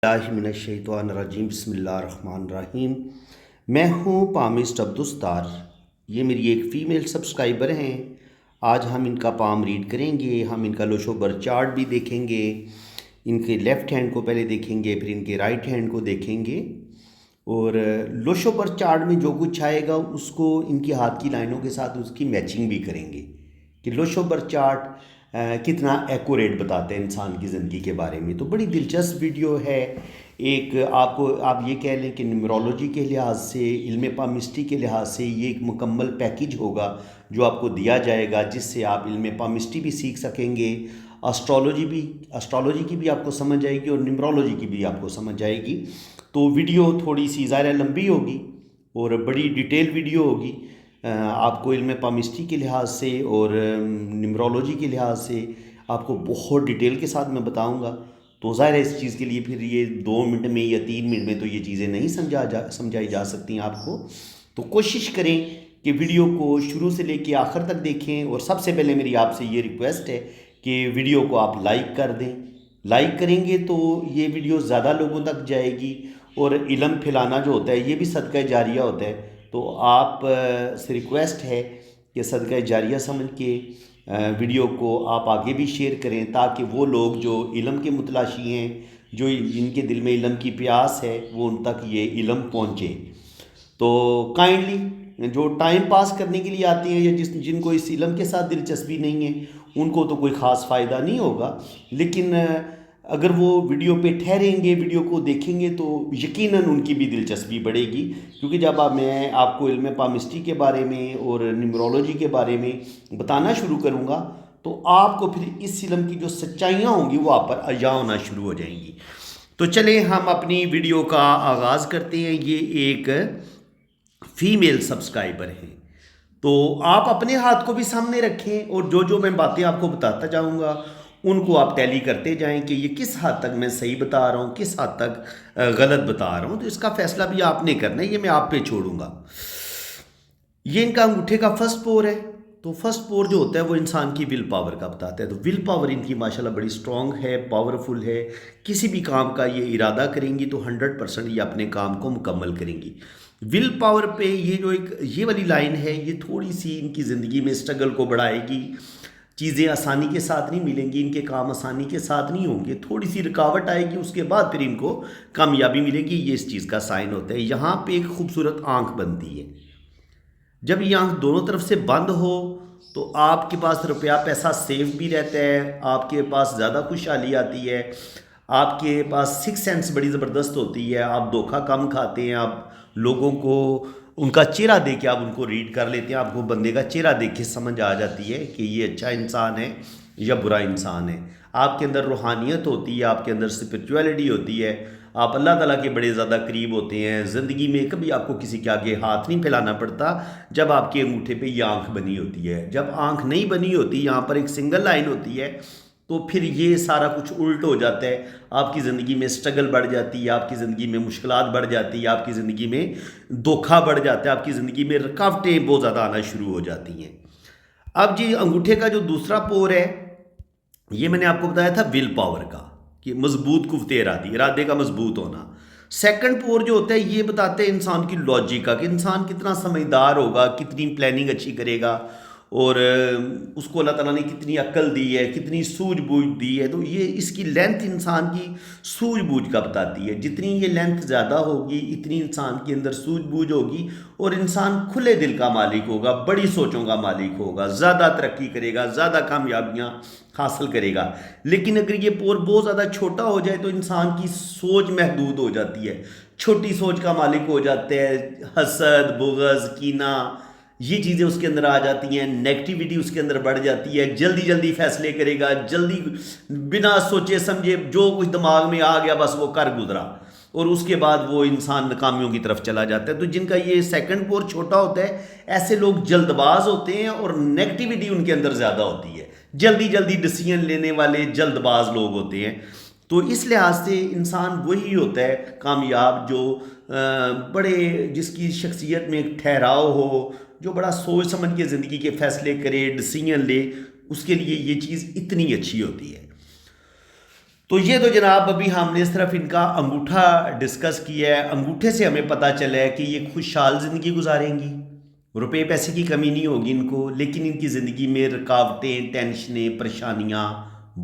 اللہ من الشیطان الرجیم بسم اللہ الرحمن الرحیم۔ میں ہوں پامسٹ عبدالستار، یہ میری ایک فیمیل سبسکرائبر ہیں۔ آج ہم ان کا پام ریڈ کریں گے، ہم ان کا لوشو بر چارٹ بھی دیکھیں گے، ان کے لیفٹ ہینڈ کو پہلے دیکھیں گے، پھر ان کے رائٹ ہینڈ کو دیکھیں گے، اور لوشو بر چارٹ میں جو کچھ آئے گا اس کو ان کی ہاتھ کی لائنوں کے ساتھ اس کی میچنگ بھی کریں گے کہ لوشو بر چارٹ کتنا ایکوریٹ بتاتے ہیں انسان کی زندگی کے بارے میں۔ تو بڑی دلچسپ ویڈیو ہے، ایک آپ یہ کہہ لیں کہ نیمرولوجی کے لحاظ سے، علم پامسٹری کے لحاظ سے یہ ایک مکمل پیکیج ہوگا جو آپ کو دیا جائے گا، جس سے آپ علم پامسٹری بھی سیکھ سکیں گے، اسٹرالوجی کی بھی آپ کو سمجھ آئے گی اور نیمرولوجی کی بھی آپ کو سمجھ آئے گی۔ تو ویڈیو تھوڑی سی ظاہر لمبی ہوگی اور بڑی ڈیٹیل ویڈیو ہوگی، آپ کو علم پامسٹری کے لحاظ سے اور نیمرولوجی کے لحاظ سے آپ کو بہت ڈیٹیل کے ساتھ میں بتاؤں گا۔ تو ظاہر ہے اس چیز کے لیے پھر یہ 2 منٹ میں یا 3 منٹ میں تو یہ چیزیں نہیں سمجھائی جا سکتی ہیں آپ کو۔ تو کوشش کریں کہ ویڈیو کو شروع سے لے کے آخر تک دیکھیں، اور سب سے پہلے میری آپ سے یہ ریکویسٹ ہے کہ ویڈیو کو آپ لائک کر دیں۔ لائک کریں گے تو یہ ویڈیو زیادہ لوگوں تک جائے گی، اور علم پھیلانا جو ہوتا ہے یہ بھی صدقہ جاریہ ہوتا ہے۔ تو آپ سے ریکویسٹ ہے کہ صدقہ جاریہ سمجھ کے ویڈیو کو آپ آگے بھی شیئر کریں، تاکہ وہ لوگ جو علم کے متلاشی ہیں، جو جن کے دل میں علم کی پیاس ہے، وہ ان تک یہ علم پہنچے۔ تو کائنڈلی جو ٹائم پاس کرنے کے لیے آتے ہیں یا جن کو اس علم کے ساتھ دلچسپی نہیں ہے، ان کو تو کوئی خاص فائدہ نہیں ہوگا، لیکن اگر وہ ویڈیو پہ ٹھہریں گے، ویڈیو کو دیکھیں گے، تو یقیناً ان کی بھی دلچسپی بڑھے گی، کیونکہ جب میں آپ کو علم پامسٹری کے بارے میں اور نیمرولوجی کے بارے میں بتانا شروع کروں گا تو آپ کو پھر اس علم کی جو سچائیاں ہوں گی وہ آپ پر عیاں ہونا شروع ہو جائیں گی۔ تو چلیں ہم اپنی ویڈیو کا آغاز کرتے ہیں۔ یہ ایک فیمیل سبسکرائبر ہیں، تو آپ اپنے ہاتھ کو بھی سامنے رکھیں، اور جو میں باتیں آپ کو بتاتا جاؤں گا ان کو آپ ٹیلی کرتے جائیں کہ یہ کس حد تک میں صحیح بتا رہا ہوں، کس حد تک غلط بتا رہا ہوں۔ تو اس کا فیصلہ بھی آپ نے کرنا ہے، یہ میں آپ پہ چھوڑوں گا۔ یہ ان کا انگوٹھے کا فرسٹ پور ہے۔ تو فرسٹ پور جو ہوتا ہے وہ انسان کی ول پاور کا بتاتا ہے۔ تو ول پاور ان کی ماشاءاللہ بڑی سٹرونگ ہے، پاورفل ہے، کسی بھی کام کا یہ ارادہ کریں گی تو 100% یہ اپنے کام کو مکمل کریں گی۔ ول پاور پہ یہ والی لائن ہے، یہ تھوڑی سی ان کی زندگی میں اسٹرگل کو بڑھائے گی، چیزیں آسانی کے ساتھ نہیں ملیں گی، ان کے کام آسانی کے ساتھ نہیں ہوں گے، تھوڑی سی رکاوٹ آئے گی، اس کے بعد پھر ان کو کامیابی ملے گی۔ یہ اس چیز کا سائن ہوتا ہے۔ یہاں پہ ایک خوبصورت آنکھ بنتی ہے، جب یہ آنکھ دونوں طرف سے بند ہو تو آپ کے پاس روپیہ پیسہ سیف بھی رہتا ہے، آپ کے پاس زیادہ خوشحالی آتی ہے، آپ کے پاس سکس سینس بڑی زبردست ہوتی ہے، آپ دھوکہ کم کھاتے ہیں، آپ لوگوں کو ان کا چہرہ دیکھ کے آپ ان کو ریڈ کر لیتے ہیں، آپ کو بندے کا چہرہ دیکھ کے سمجھ آ جاتی ہے کہ یہ اچھا انسان ہے یا برا انسان ہے۔ آپ کے اندر روحانیت ہوتی ہے، آپ کے اندر اسپرچویلٹی ہوتی ہے، آپ اللہ تعالیٰ کے بڑے زیادہ قریب ہوتے ہیں۔ زندگی میں کبھی آپ کو کسی کے آگے ہاتھ نہیں پھیلانا پڑتا جب آپ کے انگوٹھے پہ یہ آنکھ بنی ہوتی ہے۔ جب آنکھ نہیں بنی ہوتی، یہاں پر ایک سنگل لائن ہوتی ہے، تو پھر یہ سارا کچھ الٹ ہو جاتا ہے۔ آپ کی زندگی میں سٹرگل بڑھ جاتی ہے، آپ کی زندگی میں مشکلات بڑھ جاتی ہے، آپ کی زندگی میں دھوکہ بڑھ جاتا ہے، آپ کی زندگی میں رکاوٹیں بہت زیادہ آنا شروع ہو جاتی ہیں۔ اب جی انگوٹھے کا جو دوسرا پور ہے، یہ میں نے آپ کو بتایا تھا ول پاور کا، کہ مضبوط قوت ارادے کا مضبوط ہونا۔ سیکنڈ پور جو ہوتا ہے یہ بتاتے ہیں انسان کی لاجک کا، کہ انسان کتنا سمجھدار ہوگا، کتنی پلاننگ اچھی کرے گا، اور اس کو اللہ تعالیٰ نے کتنی عقل دی ہے، کتنی سوجھ بوجھ دی ہے۔ تو یہ اس کی لینتھ انسان کی سوجھ بوجھ کا بتاتی ہے۔ جتنی یہ لینتھ زیادہ ہوگی اتنی انسان کے اندر سوجھ بوجھ ہوگی، اور انسان کھلے دل کا مالک ہوگا، بڑی سوچوں کا مالک ہوگا، زیادہ ترقی کرے گا، زیادہ کامیابیاں حاصل کرے گا۔ لیکن اگر یہ پور بہت زیادہ چھوٹا ہو جائے تو انسان کی سوچ محدود ہو جاتی ہے، چھوٹی سوچ کا مالک ہو جاتا ہے، حسد، بغض، کینہ، یہ چیزیں اس کے اندر آ جاتی ہیں، نیگیٹیوٹی اس کے اندر بڑھ جاتی ہے، جلدی جلدی فیصلے کرے گا، جلدی بنا سوچے سمجھے جو کچھ دماغ میں آ گیا بس وہ کر گزرا، اور اس کے بعد وہ انسان ناکامیوں کی طرف چلا جاتا ہے۔ تو جن کا یہ سیکنڈ پور چھوٹا ہوتا ہے، ایسے لوگ جلد باز ہوتے ہیں، اور نیگیٹیوٹی ان کے اندر زیادہ ہوتی ہے، جلدی جلدی ڈیسیژن لینے والے جلد باز لوگ ہوتے ہیں۔ تو اس لحاظ سے انسان وہی ہوتا ہے کامیاب جو بڑے جس کی شخصیت میں ایک ٹھہراؤ ہو، جو بڑا سوچ سمجھ کے زندگی کے فیصلے کرے، ڈیسیژن لے، اس کے لیے یہ چیز اتنی اچھی ہوتی ہے۔ تو یہ تو جناب ابھی ہم نے صرف ان کا انگوٹھا ڈسکس کیا ہے. انگوٹھے سے ہمیں پتہ چلا ہے کہ یہ خوشحال زندگی گزاریں گی, روپے پیسے کی کمی نہیں ہوگی ان کو, لیکن ان کی زندگی میں رکاوٹیں, ٹینشنیں, پریشانیاں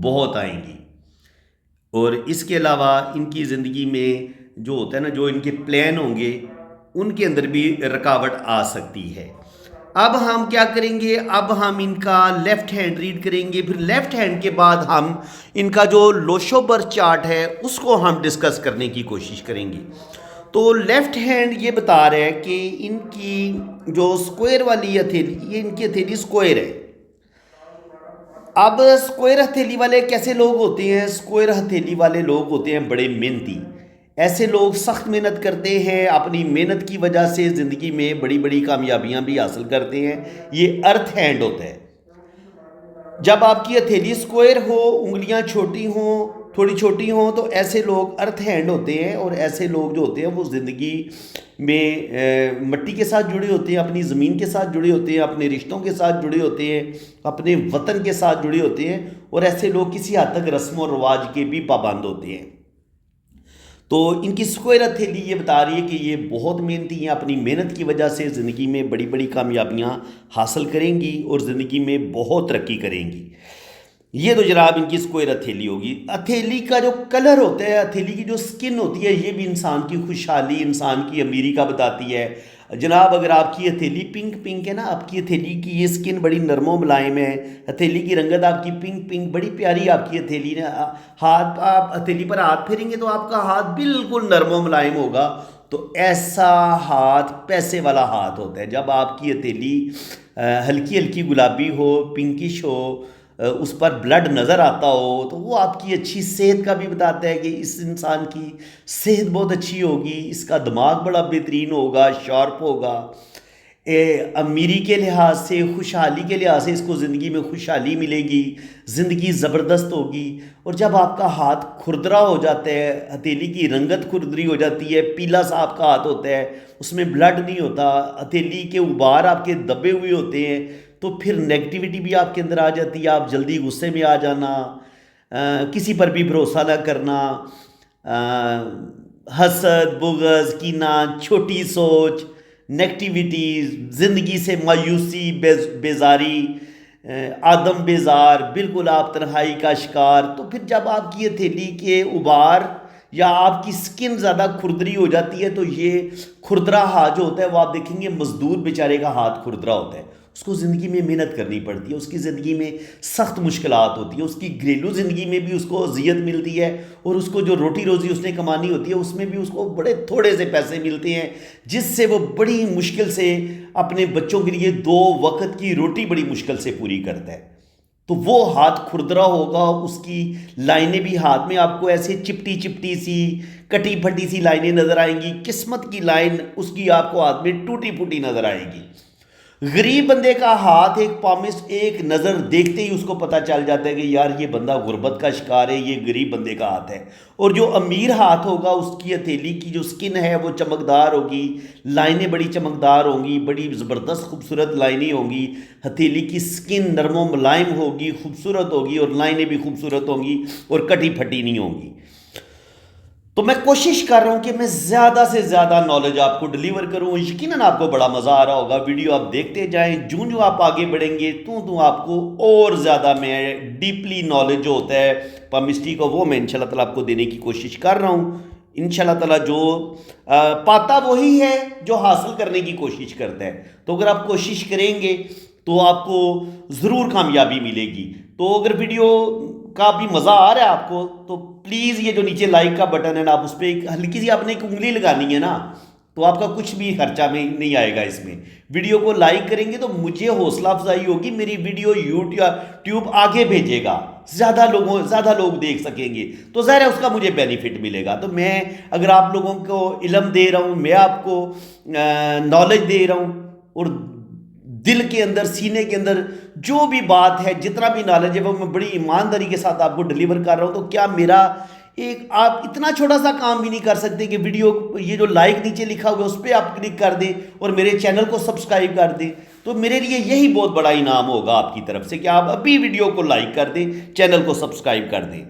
بہت آئیں گی. اور اس کے علاوہ ان کی زندگی میں جو ہوتا ہے نا, جو ان کے پلان ہوں گے ان کے اندر بھی رکاوٹ آ سکتی ہے. اب ہم کیا کریں گے, اب ہم ان کا لیفٹ ہینڈ ریڈ کریں گے, پھر لیفٹ ہینڈ کے بعد ہم ان کا جو لوشو برتھ چارٹ ہے اس کو ہم ڈسکس کرنے کی کوشش کریں گے. تو لیفٹ ہینڈ یہ بتا رہا ہے کہ ان کی جو سکوئر والی ہتھیلی, یہ ان کی ہتھیلی سکوئر ہے. اب سکوئر ہتھیلی والے کیسے لوگ ہوتے ہیں؟ سکوئر ہتھیلی والے لوگ ہوتے ہیں بڑے محنتی. ایسے لوگ سخت محنت کرتے ہیں, اپنی محنت کی وجہ سے زندگی میں بڑی بڑی کامیابیاں بھی حاصل کرتے ہیں. یہ ارتھ ہینڈ ہوتا ہے. جب آپ کی ہتھیلی سکوئر ہو, انگلیاں چھوٹی ہوں, تھوڑی چھوٹی ہوں, تو ایسے لوگ ارتھ ہینڈ ہوتے ہیں. اور ایسے لوگ جو ہوتے ہیں وہ زندگی میں مٹی کے ساتھ جڑے ہوتے ہیں, اپنی زمین کے ساتھ جڑے ہوتے ہیں, اپنے رشتوں کے ساتھ جڑے ہوتے ہیں, اپنے وطن کے ساتھ جڑے ہوتے ہیں. اور ایسے لوگ کسی حد تک رسم و رواج کے بھی پابند ہوتے ہیں. تو ان کی سکوئر ہتھیلی یہ بتا رہی ہے کہ یہ بہت محنتی ہیں, اپنی محنت کی وجہ سے زندگی میں بڑی بڑی کامیابیاں حاصل کریں گی اور زندگی میں بہت ترقی کریں گی. یہ تو جناب ان کی سکوئر ہتھیلی ہوگی. ہتھیلی کا جو کلر ہوتا ہے, ہتھیلی کی جو سکن ہوتی ہے, یہ بھی انسان کی خوشحالی, انسان کی امیری کا بتاتی ہے. جناب اگر آپ کی ہتھیلی پنک ہے نا, آپ کی ہتھیلی کی یہ سکن بڑی نرم و ملائم ہے, ہتھیلی کی رنگت آپ کی پنک بڑی پیاری آپ کی ہتھیلی نے, ہاتھ آپ ہتھیلی پر ہاتھ پھیریں گے تو آپ کا ہاتھ بالکل نرم و ملائم ہوگا. تو ایسا ہاتھ پیسے والا ہاتھ ہوتا ہے. جب آپ کی ہتھیلی ہلکی ہلکی گلابی ہو, پنکش ہو, اس پر بلڈ نظر آتا ہو, تو وہ آپ کی اچھی صحت کا بھی بتاتا ہے کہ اس انسان کی صحت بہت اچھی ہوگی, اس کا دماغ بڑا بہترین ہوگا, شارپ ہوگا. امیری کے لحاظ سے, خوشحالی کے لحاظ سے اس کو زندگی میں خوشحالی ملے گی, زندگی زبردست ہوگی. اور جب آپ کا ہاتھ کھردرا ہو جاتا ہے, ہتھیلی کی رنگت کھردری ہو جاتی ہے, پیلا سا آپ کا ہاتھ ہوتا ہے, اس میں بلڈ نہیں ہوتا, ہتھیلی کے ابار آپ کے دبے ہوئے ہوتے ہیں, تو پھر نیگیٹیوٹی بھی آپ کے اندر آ جاتی ہے. آپ جلدی غصے میں آ جانا, کسی پر بھی بھروسہ نہ کرنا, حسد, بغض, کینہ, چھوٹی سوچ, نیگیٹیوٹی, زندگی سے مایوسی, بیزاری, آدم بیزار, بالکل آپ تنہائی کا شکار. تو پھر جب آپ کی ہتھیلی کے ابار یا آپ کی سکن زیادہ کھردری ہو جاتی ہے, تو یہ کھردرا ہاتھ جو ہوتا ہے وہ آپ دیکھیں گے مزدور بیچارے کا ہاتھ کھردرا ہوتا ہے. اس کو زندگی میں محنت کرنی پڑتی ہے, اس کی زندگی میں سخت مشکلات ہوتی ہیں, اس کی گھریلو زندگی میں بھی اس کو اذیت ملتی ہے, اور اس کو جو روٹی روزی اس نے کمانی ہوتی ہے اس میں بھی اس کو بڑے تھوڑے سے پیسے ملتے ہیں, جس سے وہ بڑی مشکل سے اپنے بچوں کے لیے 2 وقت کی روٹی بڑی مشکل سے پوری کرتا ہے. تو وہ ہاتھ کھردرا ہوگا, اس کی لائنیں بھی ہاتھ میں آپ کو ایسے چپٹی سی, کٹی پھٹی سی لائنیں نظر آئیں گی. قسمت کی لائن اس کی آپ کو ہاتھ میں ٹوٹی پھوٹی نظر آئے گی. غریب بندے کا ہاتھ ایک پامس, ایک نظر دیکھتے ہی اس کو پتہ چل جاتا ہے کہ یار یہ بندہ غربت کا شکار ہے, یہ غریب بندے کا ہاتھ ہے. اور جو امیر ہاتھ ہوگا اس کی ہتھیلی کی جو سکن ہے وہ چمکدار ہوگی, لائنیں بڑی چمکدار ہوں گی, بڑی زبردست خوبصورت لائنیں ہوں گی, ہتھیلی کی سکن نرم و ملائم ہوگی, خوبصورت ہوگی, اور لائنیں بھی خوبصورت ہوں گی اور کٹی پھٹی نہیں ہوں گی. تو میں کوشش کر رہا ہوں کہ میں زیادہ سے زیادہ نالج آپ کو ڈلیور کروں. یقیناً آپ کو بڑا مزہ آ رہا ہوگا, ویڈیو آپ دیکھتے جائیں, جو آپ آگے بڑھیں گے تو آپ کو اور زیادہ میں ڈیپلی نالج جو ہوتا ہے پامسٹری کو, وہ میں انشاءاللہ تعالیٰ آپ کو دینے کی کوشش کر رہا ہوں. انشاءاللہ تعالیٰ جو پاتا وہی ہے جو حاصل کرنے کی کوشش کرتا ہے. تو اگر آپ کوشش کریں گے تو آپ کو ضرور کامیابی ملے گی. تو اگر ویڈیو کا بھی مزہ آ رہا ہے آپ کو تو پلیز یہ جو نیچے لائک کا بٹن ہے نا, آپ اس پہ ایک ہلکی سی آپ نے ایک انگلی لگانی ہے نا, تو آپ کا کچھ بھی خرچہ میں نہیں آئے گا اس میں. ویڈیو کو لائک کریں گے تو مجھے حوصلہ افزائی ہوگی, میری ویڈیو یوٹیوب آگے بھیجے گا, زیادہ لوگ دیکھ سکیں گے, تو ظاہر ہے اس کا مجھے بینیفٹ ملے گا. تو میں اگر آپ لوگوں کو علم دے رہا ہوں, میں آپ کو نالج دے رہا ہوں, اور دل کے اندر, سینے کے اندر جو بھی بات ہے, جتنا بھی نالج ہے وہ میں بڑی ایمانداری کے ساتھ آپ کو ڈلیور کر رہا ہوں. تو کیا میرا آپ اتنا چھوٹا سا کام بھی نہیں کر سکتے کہ ویڈیو یہ جو لائک نیچے لکھا ہوا ہے اس پہ آپ کلک کر دیں اور میرے چینل کو سبسکرائب کر دیں؟ تو میرے لیے یہی بہت بڑا انعام ہوگا آپ کی طرف سے کہ آپ ابھی ویڈیو کو لائک کر دیں, چینل کو سبسکرائب کر دیں.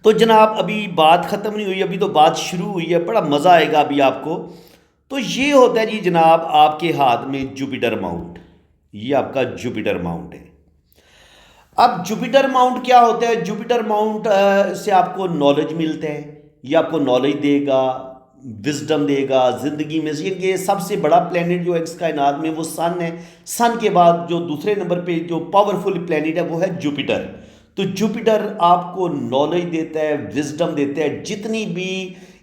تو جناب ابھی بات ختم نہیں ہوئی، ابھی تو بات شروع ہوئی ہے، بڑا مزہ آئے گا ابھی آپ کو۔ تو یہ ہوتا ہے جی جناب آپ کے ہاتھ میں جوپیٹر ماؤنٹ، یہ آپ کا جوپیٹر ماؤنٹ ہے۔ اب جوپیٹر ماؤنٹ کیا ہوتا ہے؟ جوپیٹر ماؤنٹ سے آپ کو نالج ملتا ہے، یہ آپ کو knowledge they God, wisdom they گا زندگی میں۔ یہ سب سے بڑا پلینٹ جو ہے اس کائنات میں وہ سن ہے، سن کے بعد جو دوسرے نمبر پہ جو پاورفل پلینٹ ہے وہ ہے جوپیٹر۔ تو جوپیٹر آپ کو نالج دیتا ہے، وزڈم دیتا ہے، جتنی بھی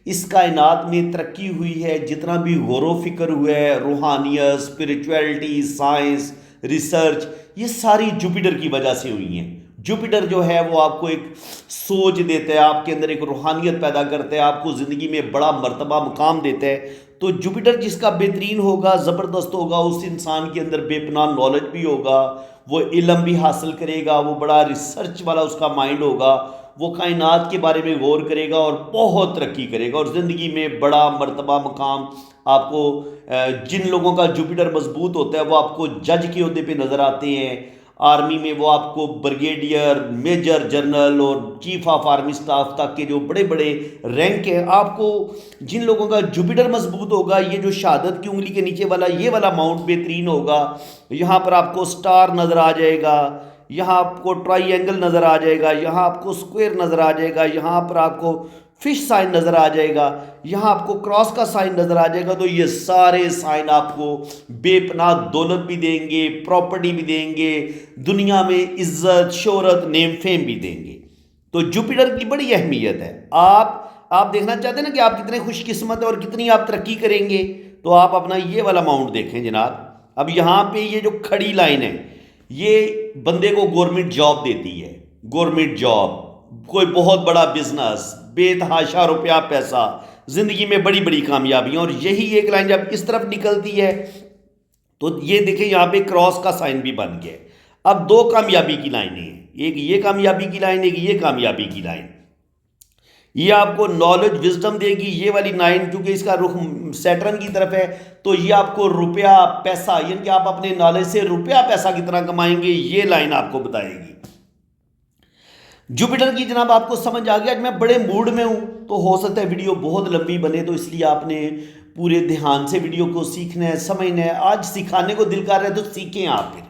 اس کائنات میں ترقی ہوئی ہے، جتنا بھی غور و فکر ہوا ہے، روحانیت، اسپریچویلٹی، سائنس، ریسرچ، یہ ساری جوپیٹر کی وجہ سے ہوئی ہیں۔ جوپیٹر جو ہے وہ آپ کو ایک سوچ دیتا ہے، آپ کے اندر ایک روحانیت پیدا کرتا ہے، آپ کو زندگی میں بڑا مرتبہ مقام دیتا ہے۔ تو جوپیٹر جس کا بہترین ہوگا، زبردست ہوگا، اس انسان کے اندر بے پناہ نالج بھی ہوگا، وہ علم بھی حاصل کرے گا، وہ بڑا ریسرچ والا اس کا مائنڈ ہوگا، وہ کائنات کے بارے میں غور کرے گا اور بہت ترقی کرے گا، اور زندگی میں بڑا مرتبہ مقام آپ کو جن لوگوں کا جوپیٹر مضبوط ہوتا ہے وہ آپ کو جج کے عہدے پہ نظر آتے ہیں، آرمی میں وہ آپ کو بریگیڈیئر، میجر جنرل اور چیف آف آرمی سٹاف تک کے جو بڑے بڑے رینک ہیں، آپ کو جن لوگوں کا جوپیٹر مضبوط ہوگا، یہ جو شہادت کی انگلی کے نیچے والا یہ والا ماؤنٹ بہترین ہوگا، یہاں پر آپ کو سٹار نظر آ جائے گا، یہاں آپ کو ٹرائی اینگل نظر آ جائے گا، یہاں آپ کو اسکوئر نظر آ جائے گا، یہاں پر آپ کو فش سائن نظر آ جائے گا، یہاں آپ کو کراس کا سائن نظر آ جائے گا۔ تو یہ سارے سائن آپ کو بے پناہ دولت بھی دیں گے، پراپرٹی بھی دیں گے، دنیا میں عزت، شہرت، نیم فیم بھی دیں گے۔ تو جوپیٹر کی بڑی اہمیت ہے۔ آپ دیکھنا چاہتے ہیں نا کہ آپ کتنے خوش قسمت ہیں اور کتنی آپ ترقی کریں گے، تو آپ اپنا یہ والا ماؤنٹ دیکھیں جناب۔ اب یہاں پہ یہ جو کھڑی لائن ہے یہ بندے کو گورنمنٹ جاب دیتی ہے، گورنمنٹ جاب، کوئی بہت بڑا بزنس، بے تحاشا روپیہ پیسہ، زندگی میں بڑی بڑی کامیابیاں، اور یہی ایک لائن جب اس طرف نکلتی ہے تو یہ دیکھیں یہاں پہ کراس کا سائن بھی بن گیا۔ اب دو کامیابی کی لائنیں ہیں، ایک یہ کامیابی کی لائن، ایک یہ کامیابی کی لائن۔ یہ آپ کو نالج وزڈم دے گی، یہ والی لائن کیونکہ اس کا رخ سیٹرن کی طرف ہے تو یہ آپ کو روپیہ پیسہ، یعنی کہ آپ اپنے نالج سے روپیہ پیسہ کتنا کمائیں گے، یہ لائن آپ کو بتائے گی۔ جوپیٹر کی جناب آپ کو سمجھ آ گیا؟ آج میں بڑے موڈ میں ہوں تو ہو سکتا ہے ویڈیو بہت لمبی بنے، تو اس لیے آپ نے پورے دھیان سے ویڈیو کو سیکھنا ہے، سمجھنا ہے۔ آج سکھانے کو دل کر رہا ہے تو سیکھیں آپ پھر۔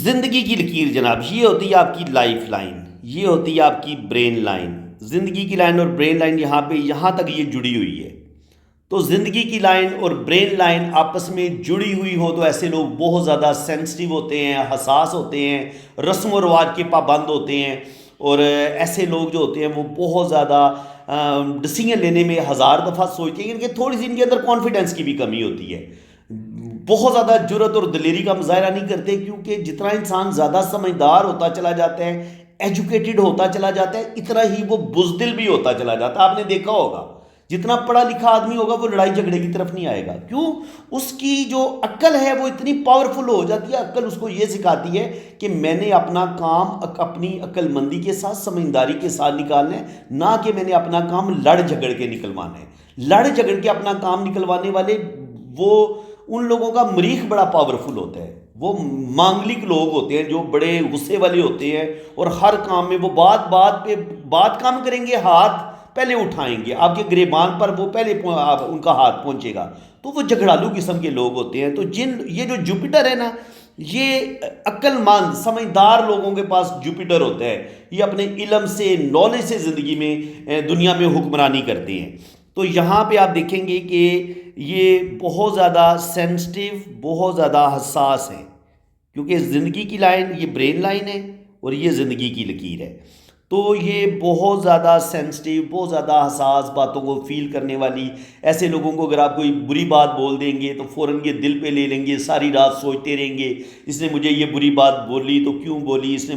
زندگی کی لکیر جناب، یہ ہوتی ہے آپ کی لائف لائن، یہ ہوتی ہے آپ کی برین لائن۔ زندگی کی لائن اور برین لائن یہاں پہ یہاں تک یہ جڑی ہوئی ہے۔ تو زندگی کی لائن اور برین لائن آپس میں جڑی ہوئی ہو تو ایسے لوگ بہت زیادہ سینسٹیو ہوتے ہیں، حساس ہوتے ہیں، رسم و رواج کے پابند ہوتے ہیں، اور ایسے لوگ جو ہوتے ہیں وہ بہت زیادہ ڈسیزن لینے میں ہزار دفعہ سوچتے ہیں، کہ تھوڑی سی ان کے اندر کانفیڈنس کی بھی کمی ہوتی ہے، بہت زیادہ جرأت اور دلیری کا مظاہرہ نہیں کرتے، کیونکہ جتنا انسان زیادہ سمجھدار ہوتا چلا جاتا ہے، ایجوکیٹڈ ہوتا چلا جاتا ہے، اتنا ہی وہ بزدل بھی ہوتا چلا جاتا ہے۔ آپ نے دیکھا ہوگا جتنا پڑھا لکھا آدمی ہوگا وہ لڑائی جھگڑے کی طرف نہیں آئے گا، کیوں؟ اس کی جو عقل ہے وہ اتنی پاورفل ہو جاتی ہے، عقل اس کو یہ سکھاتی ہے کہ میں نے اپنا کام اپنی عقل مندی کے ساتھ، سمجھداری کے ساتھ نکالنا ہے، نہ کہ میں نے اپنا کام لڑ جھگڑ کے نکلوانا ہے۔ لڑ جھگڑ کے اپنا کام نکلوانے والے وہ ان لوگوں کا مریخ بڑا پاورفل ہوتا ہے، وہ مانگلک لوگ ہوتے ہیں جو بڑے غصے والے ہوتے ہیں، اور ہر کام میں وہ بات پہ بات کام کریں گے، ہاتھ پہلے اٹھائیں گے، آپ کے گریبان پر وہ پہلے ان کا ہاتھ پہنچے گا، تو وہ جھگڑالو قسم کے لوگ ہوتے ہیں۔ تو یہ جو جوپیٹر ہے نا، یہ عقل مند سمجھدار لوگوں کے پاس جوپیٹر ہوتا ہے، یہ اپنے علم سے، نالج سے زندگی میں دنیا میں حکمرانی کرتے ہیں۔ تو یہاں پہ آپ دیکھیں گے کہ یہ بہت زیادہ سینسٹیو، بہت زیادہ حساس ہے، کیونکہ زندگی کی لائن یہ برین لائن ہے اور یہ زندگی کی لکیر ہے۔ تو یہ بہت زیادہ سینسٹیو، بہت زیادہ حساس، باتوں کو فیل کرنے والی، ایسے لوگوں کو اگر آپ کوئی بری بات بول دیں گے تو فوراً یہ دل پہ لے لیں گے، ساری رات سوچتے رہیں گے اس نے مجھے یہ بری بات بولی تو کیوں بولی، اس نے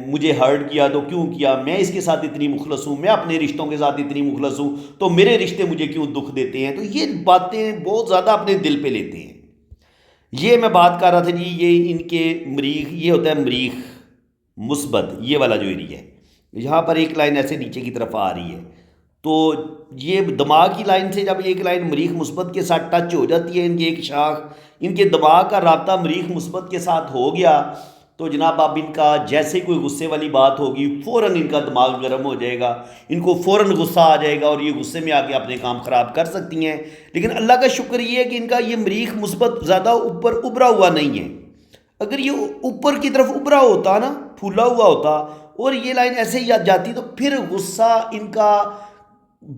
مجھے ہرٹ کیا تو کیوں کیا، میں اس کے ساتھ اتنی مخلص ہوں، میں اپنے رشتوں کے ساتھ اتنی مخلص ہوں تو میرے رشتے مجھے کیوں دکھ دیتے ہیں۔ تو یہ باتیں بہت زیادہ اپنے دل پہ لیتے ہیں۔ یہ میں بات کر رہا تھا جی، یہ ان کے مریخ، یہ ہوتا ہے مریخ مثبت، یہ والا جو ایریا ہے، یہاں پر ایک لائن ایسے نیچے کی طرف آ رہی ہے، تو یہ دماغ کی لائن سے جب ایک لائن مریخ مثبت کے ساتھ ٹچ ہو جاتی ہے، ان کی ایک شاخ، ان کے دماغ کا رابطہ مریخ مثبت کے ساتھ ہو گیا تو جناب اب ان کا جیسے کوئی غصے والی بات ہوگی فوراً ان کا دماغ گرم ہو جائے گا، ان کو فوراً غصہ آ جائے گا اور یہ غصے میں آ کے اپنے کام خراب کر سکتی ہیں۔ لیکن اللہ کا شکر یہ ہے کہ ان کا یہ مریخ مثبت زیادہ اوپر ابھرا ہوا نہیں ہے۔ اگر یہ اوپر کی طرف ابھرا ہوتا نا، پھولا ہوا ہوتا اور یہ لائن ایسے ہی جاتی تو پھر غصہ ان کا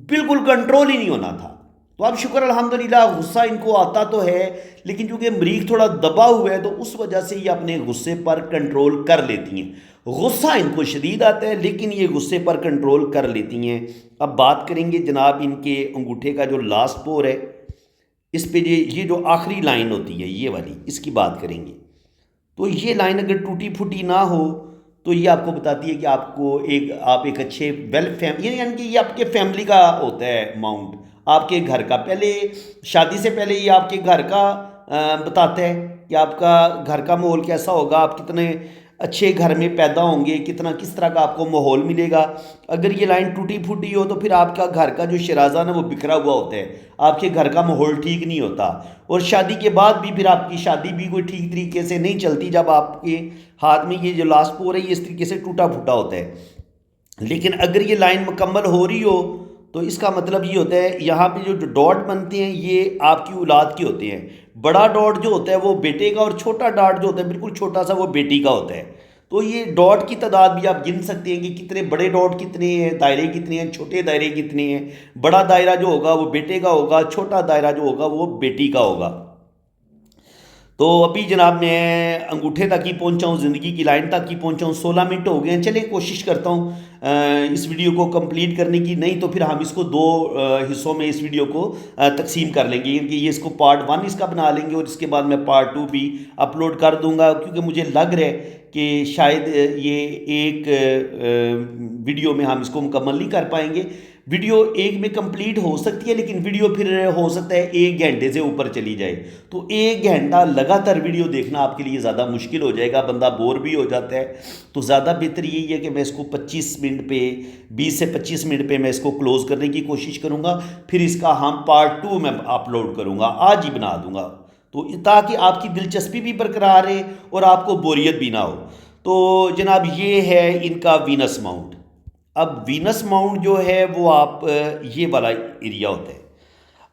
بالکل کنٹرول ہی نہیں ہونا تھا۔ تو اب شکر الحمدللہ غصہ ان کو آتا تو ہے، لیکن چونکہ مریخ تھوڑا دبا ہوا ہے تو اس وجہ سے یہ اپنے غصے پر کنٹرول کر لیتی ہیں۔ غصہ ان کو شدید آتا ہے لیکن یہ غصے پر کنٹرول کر لیتی ہیں۔ اب بات کریں گے جناب ان کے انگوٹھے کا جو لاسٹ پور ہے، اس پہ یہ جو آخری لائن ہوتی ہے یہ والی، اس کی بات کریں گے۔ تو یہ لائن اگر ٹوٹی پھوٹی نہ ہو تو یہ آپ کو بتاتی ہے کہ آپ ایک اچھے یعنی کہ یہ آپ کے فیملی کا ہوتا ہے ماؤنٹ، آپ کے گھر کا، پہلے شادی سے پہلے یہ آپ کے گھر کا بتاتا ہے کہ آپ کا گھر کا ماحول کیسا ہوگا، آپ کتنے اچھے گھر میں پیدا ہوں گے، کس طرح کا آپ کو ماحول ملے گا۔ اگر یہ لائن ٹوٹی پھوٹی ہو تو پھر آپ کا گھر کا جو شرازہ نا وہ بکھرا ہوا ہوتا ہے، آپ کے گھر کا ماحول ٹھیک نہیں ہوتا، اور شادی کے بعد بھی پھر آپ کی شادی بھی کوئی ٹھیک طریقے سے نہیں چلتی جب آپ کے ہاتھ میں یہ جو لاسٹ پور ہے یہ اس طریقے سے ٹوٹا پھوٹا ہوتا ہے۔ لیکن اگر یہ لائن مکمل ہو رہی ہو تو اس کا مطلب یہ ہوتا ہے یہاں پہ جو ڈاٹ بنتے ہیں یہ آپ کی اولاد کے ہوتے ہیں۔ بڑا ڈاٹ جو ہوتا ہے وہ بیٹے کا، اور چھوٹا ڈاٹ جو ہوتا ہے بالکل چھوٹا سا وہ بیٹی کا ہوتا ہے۔ تو یہ ڈاٹ کی تعداد بھی آپ گن سکتے ہیں کہ کتنے بڑے ڈاٹ کتنے ہیں، دائرے کتنے ہیں، چھوٹے دائرے کتنے ہیں۔ بڑا دائرہ جو ہوگا وہ بیٹے کا ہوگا، چھوٹا دائرہ جو ہوگا وہ بیٹی کا ہوگا۔ تو ابھی جناب میں انگوٹھے تک ہی پہنچا ہوں، زندگی کی لائن تک ہی پہنچا ہوں، 16 منٹ ہو گئے ہیں۔ چلیں کوشش کرتا ہوں اس ویڈیو کو کمپلیٹ کرنے کی، نہیں تو پھر ہم اس کو 2 حصوں میں اس ویڈیو کو تقسیم کر لیں گے، کہ یہ اس کو پارٹ 1 اس کا بنا لیں گے اور اس کے بعد میں پارٹ 2 بھی اپلوڈ کر دوں گا، کیونکہ مجھے لگ رہا ہے کہ شاید یہ ایک ویڈیو میں ہم اس کو مکمل نہیں کر پائیں گے۔ ویڈیو ایک میں کمپلیٹ ہو سکتی ہے لیکن ویڈیو پھر ہو سکتا ہے 1 گھنٹے سے اوپر چلی جائے، تو 1 گھنٹہ لگاتار ویڈیو دیکھنا آپ کے لیے زیادہ مشکل ہو جائے گا، بندہ بور بھی ہو جاتا ہے۔ تو زیادہ بہتر یہی ہے کہ میں اس کو 25 منٹ پہ 20 سے 25 منٹ پہ میں اس کو کلوز کرنے کی کوشش کروں گا، پھر اس کا ہم پارٹ 2 میں اپلوڈ کروں گا، آج ہی بنا دوں گا، تو تاکہ آپ کی دلچسپی بھی برقرار رہے اور آپ کو بوریت بھی نہ ہو۔ تو جناب یہ ہے ان کا وینس ماؤنٹ۔ اب وینس ماؤنٹ جو ہے وہ آپ یہ والا ایریا ہوتا ہے۔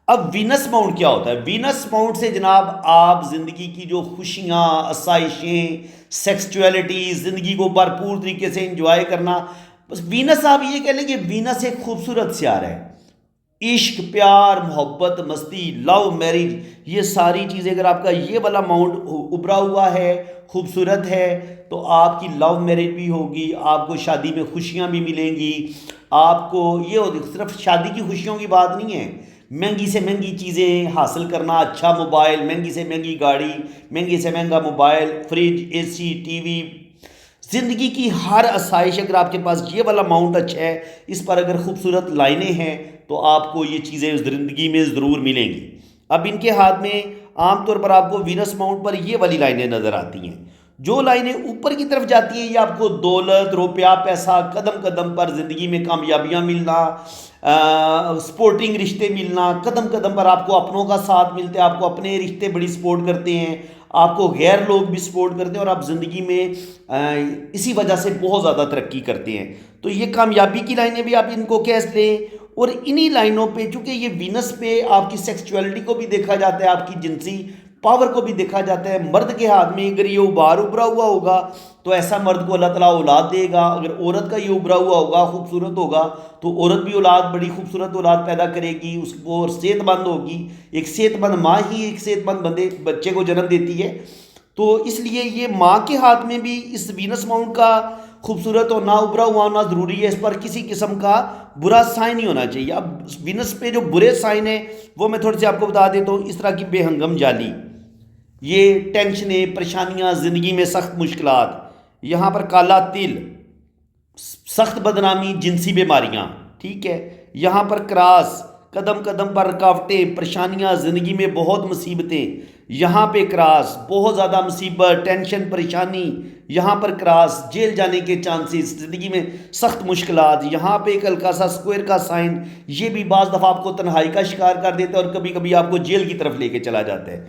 اب وینس ماؤنٹ کیا ہوتا ہے؟ وینس ماؤنٹ سے جناب آپ زندگی کی جو خوشیاں، آسائشیں، سیکسچویلٹی، زندگی کو بھرپور طریقے سے انجوائے کرنا، بس وینس آپ یہ کہہ لیں کہ وینس ایک خوبصورت سیارہ ہے۔ عشق، پیار، محبت، مستی، لو میرج، یہ ساری چیزیں اگر آپ کا یہ والا ماؤنٹ ابھرا ہوا ہے، خوبصورت ہے، تو آپ کی لو میرج بھی ہوگی، آپ کو شادی میں خوشیاں بھی ملیں گی۔ آپ کو یہ ہوگی، صرف شادی کی خوشیوں کی بات نہیں ہے، مہنگی سے مہنگی چیزیں حاصل کرنا، اچھا موبائل، مہنگی سے مہنگی گاڑی، مہنگی سے مہنگا موبائل، فریج، اے سی، ٹی وی، زندگی کی ہر آسائش اگر آپ کے پاس یہ والا ماؤنٹ اچھا ہے، اس پر اگر خوبصورت لائنیں ہیں تو آپ کو یہ چیزیں زندگی میں ضرور ملیں گی۔ اب ان کے ہاتھ میں عام طور پر آپ کو وینس ماؤنٹ پر یہ والی لائنیں نظر آتی ہیں۔ جو لائنیں اوپر کی طرف جاتی ہیں یہ آپ کو دولت، روپیہ، پیسہ، قدم قدم پر زندگی میں کامیابیاں ملنا، سپورٹنگ رشتے ملنا، قدم قدم پر آپ کو اپنوں کا ساتھ ملتا ہے، آپ کو اپنے رشتے بڑی سپورٹ کرتے ہیں، آپ کو غیر لوگ بھی سپورٹ کرتے ہیں، اور آپ زندگی میں اسی وجہ سے بہت زیادہ ترقی کرتے ہیں۔ تو یہ کامیابی کی لائنیں بھی آپ ان کو کہہ لیں، اور انہی لائنوں پہ چونکہ یہ وینس پہ آپ کی سیکسچویلٹی کو بھی دیکھا جاتا ہے، آپ کی جنسی پاور کو بھی دیکھا جاتا ہے۔ مرد کے ہاتھ میں اگر یہ ابھرا ہوا ہوگا تو ایسا مرد کو اللہ تعالیٰ اولاد دے گا، اگر عورت کا یہ ابھرا ہوا ہوگا، خوبصورت ہوگا، تو عورت بھی بڑی خوبصورت اولاد پیدا کرے گی، اس کو صحت مند ہوگی۔ ایک صحت مند ماں ہی ایک صحت مند بچے کو جنم دیتی ہے۔ تو اس لیے یہ ماں کے ہاتھ میں بھی اس وینس ماؤنٹ کا خوبصورت ہونا، ابھرا ہوا ہونا ضروری ہے، اس پر کسی قسم کا برا سائن نہیں ہونا چاہیے۔ اب وینس پہ جو برے سائن ہیں وہ میں تھوڑے سے آپ کو بتا دیتا ہوں۔ اس طرح کی بے ہنگم جالی، یہ ٹینشنیں، پریشانیاں، زندگی میں سخت مشکلات، یہاں پر کالا تل، سخت بدنامی، جنسی بیماریاں، ٹھیک ہے، یہاں پر کراس، قدم قدم پر رکاوٹیں، پریشانیاں، زندگی میں بہت مصیبتیں، یہاں پہ کراس، بہت زیادہ مصیبت، ٹینشن، پریشانی، یہاں پر کراس، جیل جانے کے چانسز، زندگی میں سخت مشکلات، یہاں پہ ایک ہلکا سا اسکوائر کا سائن، یہ بھی بعض دفعہ آپ کو تنہائی کا شکار کر دیتا ہے اور کبھی کبھی آپ کو جیل کی طرف لے کے چلا جاتا ہے۔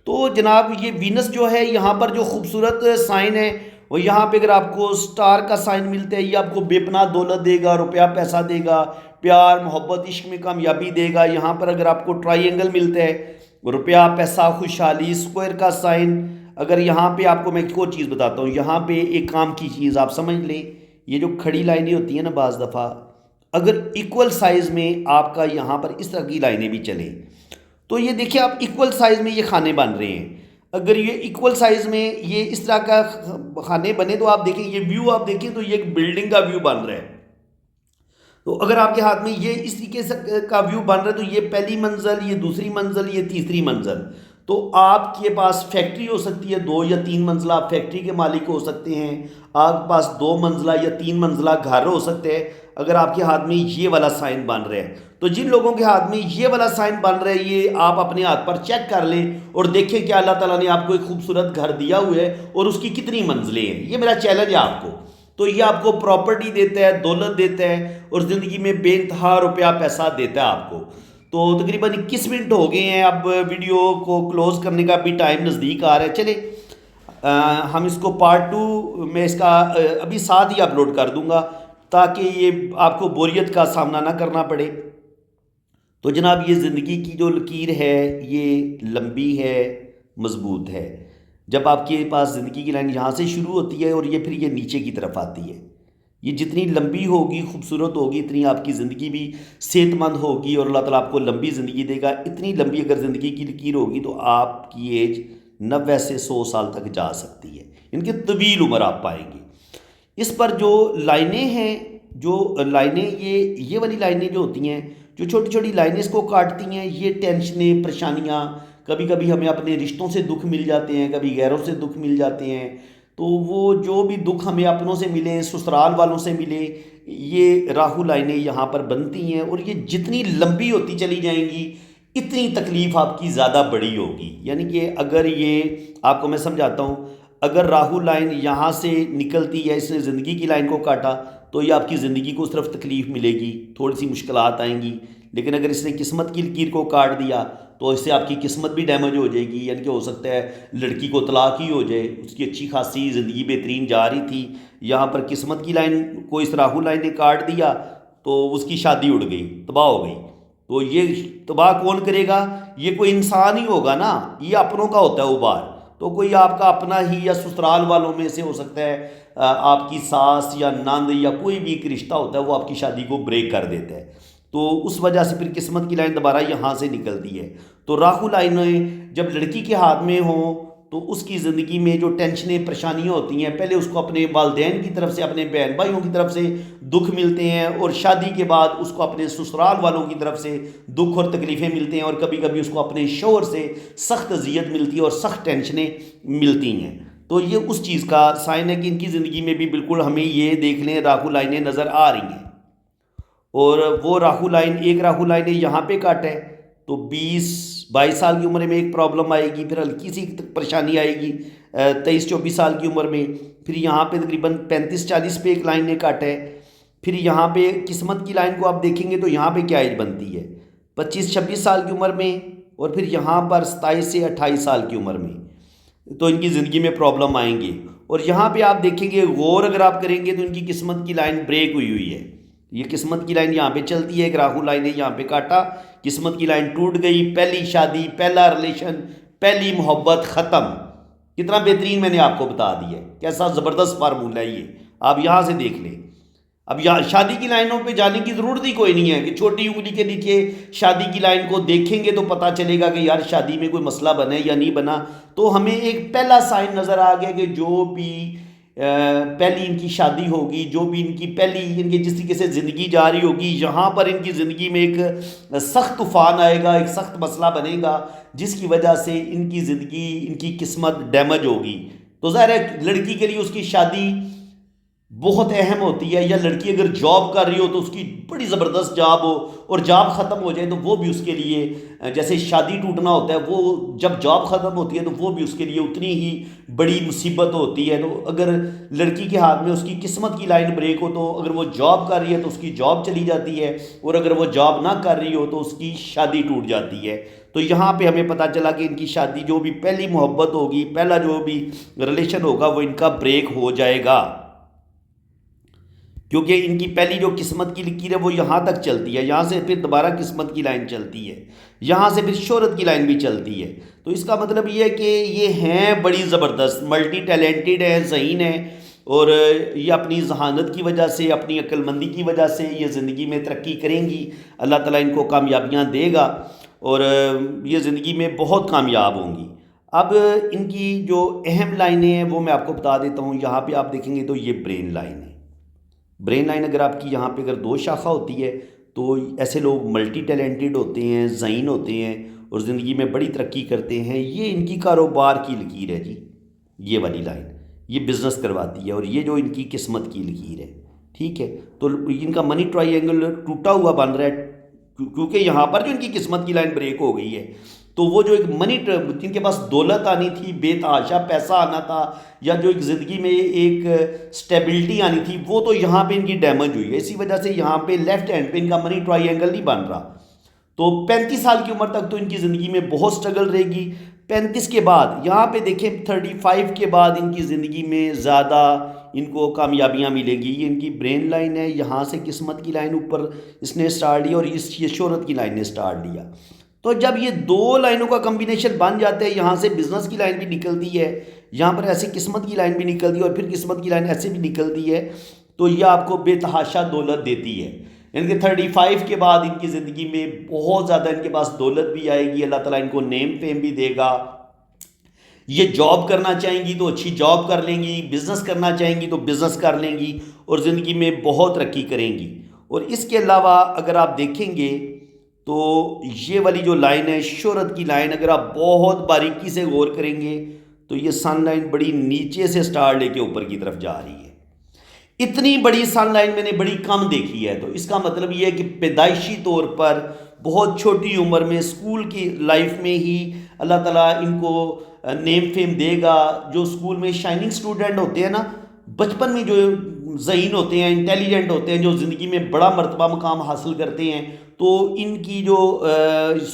تو جناب یہ وینس جو ہے یہاں پر جو خوبصورت سائن ہے اور یہاں پہ اگر آپ کو سٹار کا سائن ملتا ہے یہ آپ کو بے پناہ دولت دے گا، روپیہ پیسہ دے گا، پیار محبت عشق میں کامیابی دے گا۔ یہاں پر اگر آپ کو ٹرائی اینگل ملتا ہے، روپیہ پیسہ خوشحالی، اسکوائر کا سائن، اگر یہاں پہ آپ کو میں ایک اور چیز بتاتا ہوں، یہاں پہ ایک کام کی چیز آپ سمجھ لیں، یہ جو کھڑی لائنیں ہوتی ہیں نا بعض دفعہ اگر ایکول سائز میں آپ کا یہاں پر اس طرح کی لائنیں بھی چلیں تو یہ دیکھیں آپ ایکول سائز میں یہ کھانے بن رہے ہیں، اگر یہ ایکول سائز میں یہ اس طرح کا کھانے بنے تو آپ دیکھیں یہ ویو، آپ دیکھیں تو یہ ایک بلڈنگ کا ویو بن رہا ہے۔ تو اگر آپ کے ہاتھ میں یہ اس طریقے سے کا ویو بن رہا ہے تو یہ پہلی منزل، یہ دوسری منزل، یہ تیسری منزل، تو آپ کے پاس فیکٹری ہو سکتی ہے 2 یا 3 منزلہ، آپ فیکٹری کے مالک ہو سکتے ہیں، آپ کے پاس 2 منزلہ یا 3 منزلہ گھر ہو سکتے ہیں اگر آپ کے ہاتھ میں یہ والا سائن بن رہا ہے۔ تو جن لوگوں کے ہاتھ میں یہ والا سائن بن رہا ہے یہ آپ اپنے ہاتھ پر چیک کر لیں اور دیکھیں کہ اللہ تعالیٰ نے آپ کو ایک خوبصورت گھر دیا ہوا ہے اور اس کی کتنی منزلیں ہیں۔ یہ میرا چیلنج ہے آپ کو، تو یہ آپ کو پراپرٹی دیتا ہے، دولت دیتا ہے اور زندگی میں بے انتہا روپیہ پیسہ دیتا ہے آپ کو۔ تو تقریباً 21 منٹ ہو گئے ہیں، اب ویڈیو کو کلوز کرنے کا بھی ٹائم نزدیک آ رہا ہے۔ چلیں ہم اس کو پارٹ 2 میں اس کا ابھی ساتھ ہی اپلوڈ کر دوں گا تاکہ یہ آپ کو بوریت کا سامنا نہ کرنا پڑے۔ تو جناب یہ زندگی کی جو لکیر ہے یہ لمبی ہے، مضبوط ہے۔ جب آپ کے پاس زندگی کی لائن یہاں سے شروع ہوتی ہے اور یہ پھر یہ نیچے کی طرف آتی ہے، یہ جتنی لمبی ہوگی خوبصورت ہوگی اتنی آپ کی زندگی بھی صحت مند ہوگی اور اللہ تعالیٰ آپ کو لمبی زندگی دے گا۔ اتنی لمبی اگر زندگی کی لکیر ہوگی تو آپ کی ایج 90 سے 100 سال تک جا سکتی ہے، ان کی طویل عمر آپ پائیں گے۔ اس پر جو لائنیں ہیں، جو لائنیں یہ والی لائنیں جو ہوتی ہیں، جو چھوٹی چھوٹی لائنیں اس کو کاٹتی ہیں، یہ ٹینشنیں، پریشانیاں، کبھی کبھی ہمیں اپنے رشتوں سے دکھ مل جاتے ہیں، کبھی غیروں سے دکھ مل جاتے ہیں، تو وہ جو بھی دکھ ہمیں اپنوں سے ملے، سسرال والوں سے ملے، یہ راہو لائنیں یہاں پر بنتی ہیں اور یہ جتنی لمبی ہوتی چلی جائیں گی اتنی تکلیف آپ کی زیادہ بڑی ہوگی۔ یعنی کہ اگر یہ آپ کو میں سمجھاتا ہوں، اگر راہو لائن یہاں سے نکلتی ہے، اس نے زندگی کی لائن کو کاٹا تو یہ آپ کی زندگی کو اس طرف تکلیف ملے گی، تھوڑی سی مشکلات آئیں گی، لیکن اگر اس نے قسمت کی لکیر کو کاٹ دیا تو اس سے آپ کی قسمت بھی ڈیمیج ہو جائے گی۔ یعنی کہ ہو سکتا ہے لڑکی کو طلاق ہی ہو جائے، اس کی اچھی خاصی زندگی بہترین جا رہی تھی، یہاں پر قسمت کی لائن کو اس راہو لائن نے کاٹ دیا تو اس کی شادی اڑ گئی، تباہ ہو گئی۔ تو یہ تباہ کون کرے گا؟ یہ کوئی انسان ہی ہوگا نا، یہ اپنوں کا ہوتا ہے ابھار، تو کوئی آپ کا اپنا ہی یا سسرال والوں میں سے ہو سکتا ہے، آپ کی ساس یا نند یا کوئی بھی ایک رشتہ ہوتا ہے وہ آپ کی شادی کو بریک کر دیتا ہے، تو اس وجہ سے پھر قسمت کی لائن دوبارہ یہاں سے نکلتی ہے۔ تو راہو لائنیں جب لڑکی کے ہاتھ میں ہوں تو اس کی زندگی میں جو ٹینشنیں پریشانیاں ہوتی ہیں، پہلے اس کو اپنے والدین کی طرف سے، اپنے بہن بھائیوں کی طرف سے دکھ ملتے ہیں اور شادی کے بعد اس کو اپنے سسرال والوں کی طرف سے دکھ اور تکلیفیں ملتے ہیں، اور کبھی کبھی اس کو اپنے شوہر سے سخت اذیت ملتی ہے اور سخت ٹینشنیں ملتی ہیں۔ تو یہ اس چیز کا سائن ہے کہ ان کی زندگی میں بھی بالکل ہمیں یہ دیکھ لیں راہو لائنیں نظر آ رہی ہیں، اور وہ راہو لائن، ایک راہو لائن یہاں پہ کاٹ ہے تو 20-22 سال کی عمر میں ایک پرابلم آئے گی، پھر ہلکی سی پریشانی آئے گی 23-24 سال کی عمر میں، پھر یہاں پہ تقریباً 35-40 پہ ایک لائن نے کاٹ ہے، پھر یہاں پہ قسمت کی لائن کو آپ دیکھیں گے تو یہاں پہ کیا ایج بنتی ہے 25-26 سال کی عمر میں، اور پھر یہاں پر 27 سے 28 سال کی عمر میں، تو ان کی زندگی میں پرابلم آئیں گے۔ اور یہاں پہ آپ دیکھیں گے غور اگر آپ کریں گے تو ان کی قسمت کی لائن بریک ہوئی ہوئی ہے، یہ قسمت کی لائن یہاں پہ چلتی ہے، ایک راہو لائن ہے یہاں پہ کاٹا، قسمت کی لائن ٹوٹ گئی، پہلی شادی، پہلا ریلیشن، پہلی محبت ختم۔ کتنا بہترین میں نے آپ کو بتا دیا ہے، کیسا زبردست فارمولہ ہے یہ، آپ یہاں سے دیکھ لیں۔ اب یہاں شادی کی لائنوں پہ جانے کی ضرورت ہی کوئی نہیں ہے کہ چھوٹی انگلی کے نیچے شادی کی لائن کو دیکھیں گے تو پتہ چلے گا کہ یار شادی میں کوئی مسئلہ بنا یا نہیں بنا، تو ہمیں ایک پہلا سائن نظر آ گیا کہ جو بھی پہلی ان کی شادی ہوگی، جو بھی ان کی پہلی ان کی جس طریقے سے زندگی جاری ہوگی، یہاں پر ان کی زندگی میں ایک سخت طوفان آئے گا، ایک سخت مسئلہ بنے گا جس کی وجہ سے ان کی زندگی، ان کی قسمت ڈیمیج ہوگی۔ تو ظاہر ہے لڑکی کے لیے اس کی شادی بہت اہم ہوتی ہے، یا لڑکی اگر جاب کر رہی ہو تو اس کی بڑی زبردست جاب ہو اور جاب ختم ہو جائے تو وہ بھی اس کے لیے جیسے شادی ٹوٹنا ہوتا ہے، وہ جب جاب ختم ہوتی ہے تو وہ بھی اس کے لیے اتنی ہی بڑی مصیبت ہوتی ہے۔ تو اگر لڑکی کے ہاتھ میں اس کی قسمت کی لائن بریک ہو تو اگر وہ جاب کر رہی ہے تو اس کی جاب چلی جاتی ہے، اور اگر وہ جاب نہ کر رہی ہو تو اس کی شادی ٹوٹ جاتی ہے۔ تو یہاں پہ ہمیں پتہ چلا کہ ان کی شادی، جو بھی پہلی محبت ہوگی، پہلا جو بھی ریلیشن ہوگا، وہ ان کا بریک ہو جائے گا، کیونکہ ان کی پہلی جو قسمت کی لکیر ہے وہ یہاں تک چلتی ہے، یہاں سے پھر دوبارہ قسمت کی لائن چلتی ہے، یہاں سے پھر شہرت کی لائن بھی چلتی ہے۔ تو اس کا مطلب یہ ہے کہ یہ ہیں بڑی زبردست، ملٹی ٹیلنٹڈ ہیں، ذہین ہیں، اور یہ اپنی ذہانت کی وجہ سے، اپنی عقل مندی کی وجہ سے یہ زندگی میں ترقی کریں گی، اللہ تعالیٰ ان کو کامیابیاں دے گا، اور یہ زندگی میں بہت کامیاب ہوں گی۔ اب ان کی جو اہم لائنیں ہیں وہ میں آپ کو بتا دیتا ہوں۔ یہاں پہ آپ دیکھیں گے تو یہ برین لائن ہے۔ برین لائن اگر آپ کی یہاں پہ اگر دو شاخہ ہوتی ہے تو ایسے لوگ ملٹی ٹیلنٹڈ ہوتے ہیں، ذہین ہوتے ہیں، اور زندگی میں بڑی ترقی کرتے ہیں۔ یہ ان کی کاروبار کی لکیر ہے جی، یہ والی لائن یہ بزنس کرواتی ہے، اور یہ جو ان کی قسمت کی لکیر ہے، ٹھیک ہے۔ تو ان کا منی ٹرائی اینگل ٹوٹا ہوا بن رہا ہے، کیونکہ یہاں پر جو ان کی قسمت کی لائن بریک ہو گئی ہے، تو وہ جو ایک جن کے پاس دولت آنی تھی، بے تحاشا پیسہ آنا تھا، یا جو ایک زندگی میں ایک سٹیبلٹی آنی تھی، وہ تو یہاں پہ ان کی ڈیمیج ہوئی ہے۔ اسی وجہ سے یہاں پہ لیفٹ ہینڈ پہ ان کا منی ٹرائی اینگل نہیں بن رہا۔ تو 35 سال کی عمر تک تو ان کی زندگی میں بہت سٹرگل رہے گی۔ 35 کے بعد یہاں پہ دیکھیں 35 کے بعد ان کی زندگی میں زیادہ ان کو کامیابیاں ملیں گی۔ یہ ان کی برین لائن ہے، یہاں سے قسمت کی لائن اوپر اس نے سٹارٹ لیا، اور یہ شہرت کی لائن نے سٹارٹ لیا۔ تو جب یہ دو لائنوں کا کمبینیشن بن جاتا ہے، یہاں سے بزنس کی لائن بھی نکلتی ہے، یہاں پر ایسی قسمت کی لائن بھی نکلتی ہے، اور پھر قسمت کی لائن ایسے بھی نکلتی ہے، تو یہ آپ کو بے تحاشا دولت دیتی ہے۔ یعنی کہ 35 کے بعد ان کی زندگی میں بہت زیادہ ان کے پاس دولت بھی آئے گی، اللہ تعالیٰ ان کو نیم فیم بھی دے گا۔ یہ جاب کرنا چاہیں گی تو اچھی جاب کر لیں گی، بزنس کرنا چاہیں گی تو بزنس کر لیں گی، اور زندگی میں بہت ترقی کریں گی۔ اور اس کے علاوہ اگر آپ دیکھیں گے تو یہ والی جو لائن ہے، شہرت کی لائن، اگر آپ بہت باریکی سے غور کریں گے تو یہ سن لائن بڑی نیچے سے سٹار لے کے اوپر کی طرف جا رہی ہے۔ اتنی بڑی سن لائن میں نے بڑی کم دیکھی ہے۔ تو اس کا مطلب یہ ہے کہ پیدائشی طور پر بہت چھوٹی عمر میں، اسکول کی لائف میں ہی اللہ تعالیٰ ان کو نیم فیم دے گا۔ جو اسکول میں شائننگ اسٹوڈنٹ ہوتے ہیں نا، بچپن میں جو ذہین ہوتے ہیں، انٹیلیجنٹ ہوتے ہیں، جو زندگی میں بڑا مرتبہ مقام حاصل کرتے ہیں، تو ان کی جو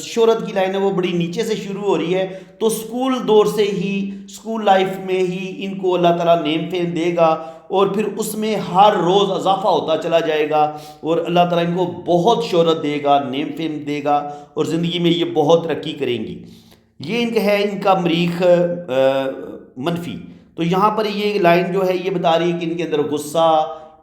شہرت کی لائن ہے وہ بڑی نیچے سے شروع ہو رہی ہے۔ تو اسکول دور سے ہی، اسکول لائف میں ہی ان کو اللہ تعالیٰ نیم فیم دے گا، اور پھر اس میں ہر روز اضافہ ہوتا چلا جائے گا، اور اللہ تعالیٰ ان کو بہت شہرت دے گا، نیم فیم دے گا، اور زندگی میں یہ بہت ترقی کریں گی۔ یہ ان کا ہے، ان کا مریخ منفی۔ تو یہاں پر یہ لائن جو ہے یہ بتا رہی ہے کہ ان کے اندر غصہ،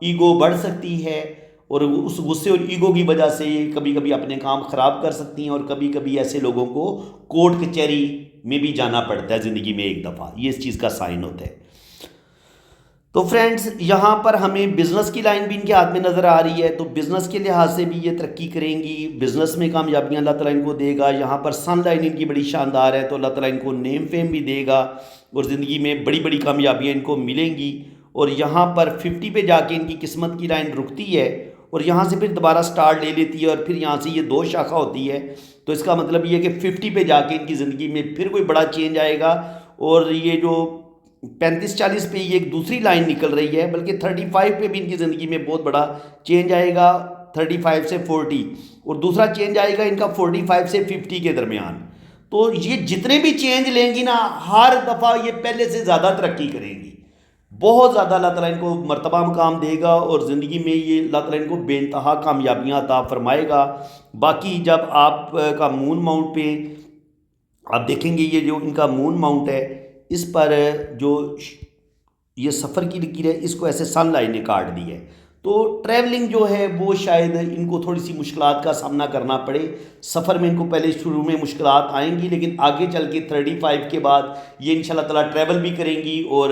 ایگو بڑھ سکتی ہے، اور اس غصے اور ایگو کی وجہ سے کبھی کبھی اپنے کام خراب کر سکتی ہیں، اور کبھی کبھی ایسے لوگوں کو کورٹ کچہری میں بھی جانا پڑتا ہے زندگی میں ایک دفعہ، یہ اس چیز کا سائن ہوتا ہے۔ تو فرینڈز، یہاں پر ہمیں بزنس کی لائن بھی ان کے ہاتھ میں نظر آ رہی ہے، تو بزنس کے لحاظ سے بھی یہ ترقی کریں گی، بزنس میں کامیابیاں اللہ تعالیٰ ان کو دے گا۔ یہاں پر سن لائن ان کی بڑی شاندار ہے، تو اللہ تعالیٰ ان کو نیم فیم بھی دے گا، اور زندگی میں بڑی بڑی کامیابیاں ان کو ملیں گی۔ اور یہاں پر 50 پہ جا کے ان کی قسمت کی لائن رکتی ہے، اور یہاں سے پھر دوبارہ سٹارٹ لے لیتی ہے، اور پھر یہاں سے یہ دو شاخہ ہوتی ہے۔ تو اس کا مطلب یہ ہے کہ 50 پہ جا کے ان کی زندگی میں پھر کوئی بڑا چینج آئے گا، اور یہ جو 35-40 پہ یہ ایک دوسری لائن نکل رہی ہے، بلکہ 35 پہ بھی ان کی زندگی میں بہت بڑا چینج آئے گا، 35 سے 40، اور دوسرا چینج آئے گا ان کا 45 سے 50 کے درمیان۔ تو یہ جتنے بھی چینج لیں گی نا، ہر دفعہ یہ پہلے سے زیادہ ترقی کریں گی، بہت زیادہ اللہ تعالیٰ ان کو مرتبہ مقام دے گا، اور زندگی میں یہ اللہ تعالیٰ ان کو بے انتہا کامیابیاں عطا فرمائے گا۔ باقی جب آپ کا مون ماؤنٹ پہ آپ دیکھیں گے، یہ جو ان کا مون ماؤنٹ ہے، اس پر جو یہ سفر کی لکیر ہے، اس کو ایسے سن لائن نے کاٹ دی ہے۔ تو ٹریولنگ جو ہے وہ شاید ان کو تھوڑی سی مشکلات کا سامنا کرنا پڑے۔ سفر میں ان کو پہلے شروع میں مشکلات آئیں گی، لیکن آگے چل کے 35 کے بعد یہ انشاءاللہ تعالیٰ ٹریول بھی کریں گی، اور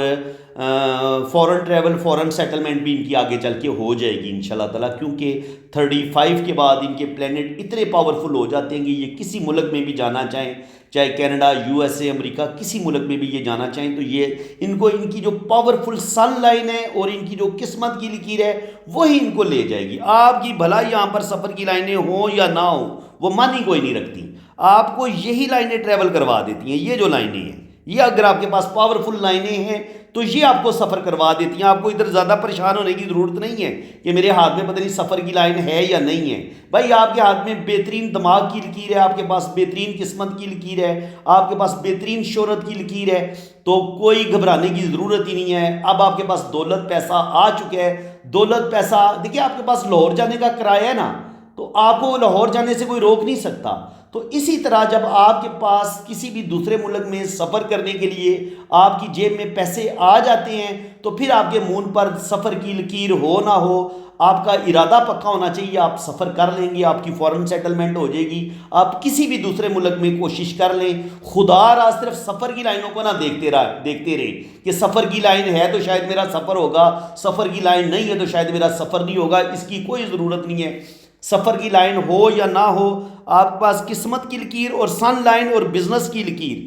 فورن ٹریول فورن سیٹلمنٹ بھی ان کی آگے چل کے ہو جائے گی انشاءاللہ تعالیٰ، کیونکہ 35 کے بعد ان کے پلینٹ اتنے پاورفل ہو جاتے ہیں کہ یہ کسی ملک میں بھی جانا چاہیں، چاہے کینیڈا، USA، امریکہ، کسی ملک میں بھی یہ جانا چاہیں تو یہ ان کی جو پاورفل سن لائن ہے اور ان کی جو قسمت کی لکیر ہے وہی ان کو لے جائے گی۔ آپ کی بھلا یہاں پر سفر کی لائنیں ہوں یا نہ ہوں وہ معنی کوئی نہیں رکھتی، آپ کو یہی لائنیں ٹریول کروا دیتی ہیں۔ یہ جو لائنیں ہیں، یہ اگر آپ کے پاس پاورفل لائنیں ہیں تو یہ آپ کو سفر کروا دیتی ہیں۔ آپ کو ادھر زیادہ پریشان ہونے کی ضرورت نہیں ہے کہ میرے ہاتھ میں پتہ نہیں سفر کی لائن ہے یا نہیں ہے۔ بھائی آپ کے ہاتھ میں بہترین دماغ کی لکیر ہے، آپ کے پاس بہترین قسمت کی لکیر ہے، آپ کے پاس بہترین شہرت کی لکیر ہے، تو کوئی گھبرانے کی ضرورت ہی نہیں ہے۔ اب آپ کے پاس دولت پیسہ آ چکا ہے، دولت پیسہ دیکھیے آپ کے پاس لاہور جانے کا کرایہ ہے نا، تو آپ کو لاہور جانے سے کوئی روک نہیں سکتا۔ تو اسی طرح جب آپ کے پاس کسی بھی دوسرے ملک میں سفر کرنے کے لیے آپ کی جیب میں پیسے آ جاتے ہیں تو پھر آپ کے منہ پر سفر کی لکیر ہو نہ ہو، آپ کا ارادہ پکا ہونا چاہیے، آپ سفر کر لیں گے، آپ کی فورن سیٹلمنٹ ہو جائے گی۔ آپ کسی بھی دوسرے ملک میں کوشش کر لیں، خدا را صرف سفر کی لائنوں کو نہ دیکھتے رہے کہ سفر کی لائن ہے تو شاید میرا سفر ہوگا، سفر کی لائن نہیں ہے تو شاید میرا سفر نہیں ہوگا۔ اس کی کوئی ضرورت نہیں ہے۔ سفر کی لائن ہو یا نہ ہو، آپ کے پاس قسمت کی لکیر اور سن لائن اور بزنس کی لکیر،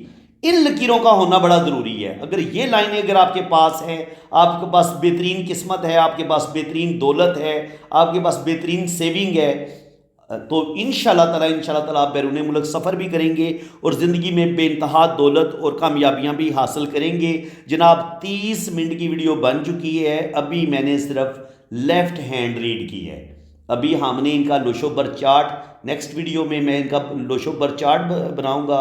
ان لکیروں کا ہونا بڑا ضروری ہے۔ اگر یہ لائنیں اگر آپ کے پاس ہیں، آپ کے پاس بہترین قسمت ہے، آپ کے پاس بہترین دولت ہے، آپ کے پاس بہترین سیونگ ہے، تو انشاءاللہ تعالیٰ آپ بیرون ملک سفر بھی کریں گے اور زندگی میں بے انتہا دولت اور کامیابیاں بھی حاصل کریں گے۔ جناب 30 منٹ کی ویڈیو بن چکی ہے، ابھی میں نے صرف لیفٹ ہینڈ ریڈ کی ہے۔ ابھی ہم نے ان کا لوشو بر چارٹ، نیکسٹ ویڈیو میں ان کا لوشو بر چارٹ بناؤں گا،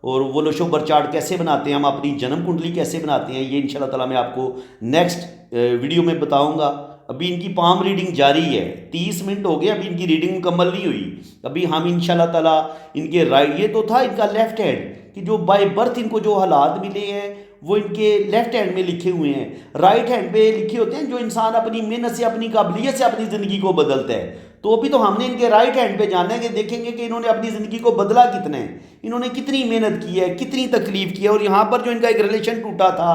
اور وہ لوشو بر چارٹ کیسے بناتے ہیں، ہم اپنی جنم کنڈلی کیسے بناتے ہیں، یہ انشاءاللہ تعالیٰ میں آپ کو نیکسٹ ویڈیو میں بتاؤں گا۔ ابھی ان کی پام ریڈنگ جاری ہے، 30 منٹ ہو گئے، ابھی ان کی ریڈنگ مکمل نہیں ہوئی۔ ابھی ہم انشاءاللہ تعالیٰ ان کے رائٹ، یہ تو تھا ان کا لیفٹ ہینڈ کہ جو بائی برتھ ان کو جو حالات ملے ہیں وہ ان کے لیفٹ ہینڈ میں لکھے ہوئے ہیں، رائٹ ہینڈ پہ لکھے ہوتے ہیں جو انسان اپنی محنت سے، اپنی قابلیت سے اپنی زندگی کو بدلتا ہے۔ تو ابھی تو ہم نے ان کے رائٹ ہینڈ پہ جانا ہے کہ دیکھیں گے کہ انہوں نے اپنی زندگی کو بدلا کتنا ہے، انہوں نے کتنی محنت کی ہے، کتنی تکلیف کی ہے۔ اور یہاں پر جو ان کا ایک ریلیشن ٹوٹا تھا،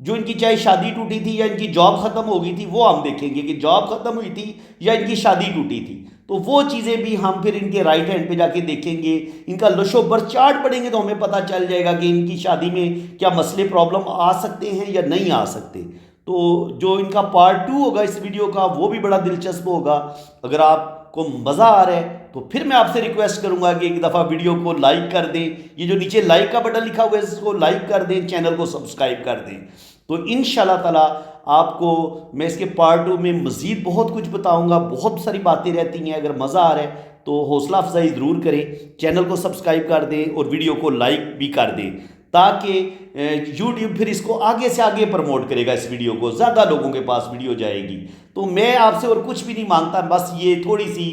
جو ان کی چاہے شادی ٹوٹی تھی یا ان کی جاب ختم ہو گئی تھی، وہ ہم دیکھیں گے کہ جاب ختم ہوئی تھی یا ان کی شادی ٹوٹی تھی، تو وہ چیزیں بھی ہم پھر ان کے رائٹ ہینڈ پہ جا کے دیکھیں گے۔ ان کا لوشو بر چارٹ پڑھیں گے تو ہمیں پتہ چل جائے گا کہ ان کی شادی میں کیا مسئلے پرابلم آ سکتے ہیں یا نہیں آ سکتے۔ تو جو ان کا پارٹ 2 ہوگا اس ویڈیو کا، وہ بھی بڑا دلچسپ ہوگا۔ اگر آپ کو مزہ آ رہا ہے تو پھر میں آپ سے ریکویسٹ کروں گا کہ ایک دفعہ ویڈیو کو لائک کر دیں، یہ جو نیچے لائک کا بٹن لکھا ہوا ہے اس کو لائک کر دیں، چینل کو سبسکرائب کر دیں۔ تو انشاءاللہ تعالیٰ آپ کو میں اس کے پارٹ 2 میں مزید بہت کچھ بتاؤں گا، بہت ساری باتیں رہتی ہیں۔ اگر مزہ آ رہا ہے تو حوصلہ افزائی ضرور کریں، چینل کو سبسکرائب کر دیں اور ویڈیو کو لائک بھی کر دیں، تاکہ یوٹیوب پھر اس کو آگے سے آگے پروموٹ کرے گا، اس ویڈیو کو زیادہ لوگوں کے پاس ویڈیو جائے گی۔ تو میں آپ سے اور کچھ بھی نہیں مانگتا، بس یہ تھوڑی سی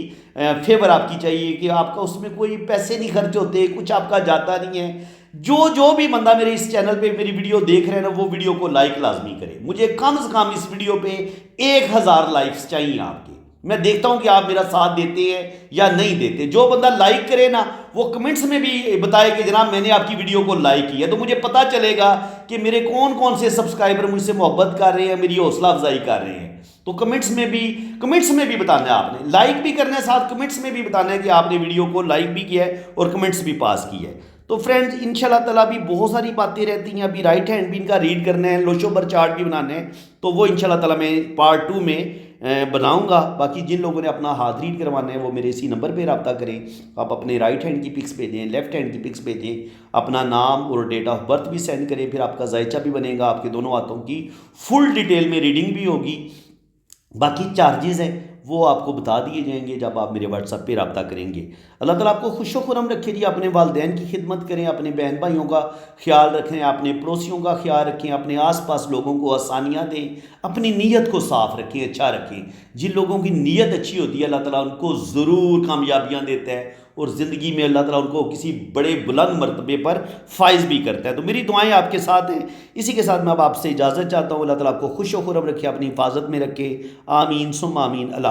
فیور آپ کی چاہیے کہ آپ کا اس میں کوئی پیسے نہیں خرچ ہوتے، کچھ آپ کا جاتا نہیں ہے۔ جو بھی بندہ میرے اس چینل پہ میری ویڈیو دیکھ رہے ہیں نا، وہ ویڈیو کو لائک لازمی کرے۔ مجھے کم سے کم اس ویڈیو پہ 1000 لائکس چاہیے آپ کے۔ میں دیکھتا ہوں کہ آپ میرا ساتھ دیتے ہیں یا نہیں دیتے۔ جو بندہ لائک کرے نا وہ کمنٹس میں بھی بتائے کہ جناب میں نے آپ کی ویڈیو کو لائک کیا، تو مجھے پتہ چلے گا کہ میرے کون سے سبسکرائبر مجھ سے محبت کر رہے ہیں، میری حوصلہ افزائی کر رہے ہیں۔ تو کمنٹس میں بھی بتانا ہے، آپ نے لائک بھی کرنا ہے، ساتھ کمنٹس میں بھی بتانا ہے کہ آپ نے ویڈیو کو لائک بھی کیا ہے اور کمنٹس بھی پاس کی ہے۔ تو فرینڈز انشاءاللہ تعالیٰ بھی بہت ساری باتیں رہتی ہیں، ابھی رائٹ ہینڈ بھی ان کا ریڈ کرنا ہے، لوشو بر چارٹ بھی بنانا ہے، تو وہ انشاءاللہ تعالیٰ میں پارٹ 2 میں بناؤں گا۔ باقی جن لوگوں نے اپنا ہاتھ ریڈ کروانا ہے وہ میرے اسی نمبر پہ رابطہ کریں، آپ اپنے رائٹ ہینڈ کی پکس بھیجیں، لیفٹ ہینڈ کی پکس بھیجیں، اپنا نام اور ڈیٹ آف برتھ بھی سینڈ کریں، پھر آپ کا ذائچہ بھی بنے گا، آپ کے دونوں ہاتھوں کی فل ڈیٹیل میں ریڈنگ بھی ہوگی۔ باقی چارجز ہیں وہ آپ کو بتا دیے جائیں گے جب آپ میرے واٹس ایپ پہ رابطہ کریں گے۔ اللہ تعالیٰ آپ کو خوش و خرم رکھے جی، اپنے والدین کی خدمت کریں، اپنے بہن بھائیوں کا خیال رکھیں، اپنے پڑوسیوں کا خیال رکھیں، اپنے آس پاس لوگوں کو آسانیاں دیں، اپنی نیت کو صاف رکھیں، اچھا رکھیں۔ جن لوگوں کی نیت اچھی ہوتی ہے اللہ تعالیٰ ان کو ضرور کامیابیاں دیتا ہے، اور زندگی میں اللہ تعالیٰ ان کو کسی بڑے بلند مرتبے پر فائز بھی کرتا ہے۔ تو میری دعائیں آپ کے ساتھ ہیں۔ اسی کے ساتھ میں اب آپ سے اجازت چاہتا ہوں۔ اللہ تعالیٰ آپ کو خوش و خرم رکھے، اپنی حفاظت میں رکھے، آمین ثم آمین۔ اللہ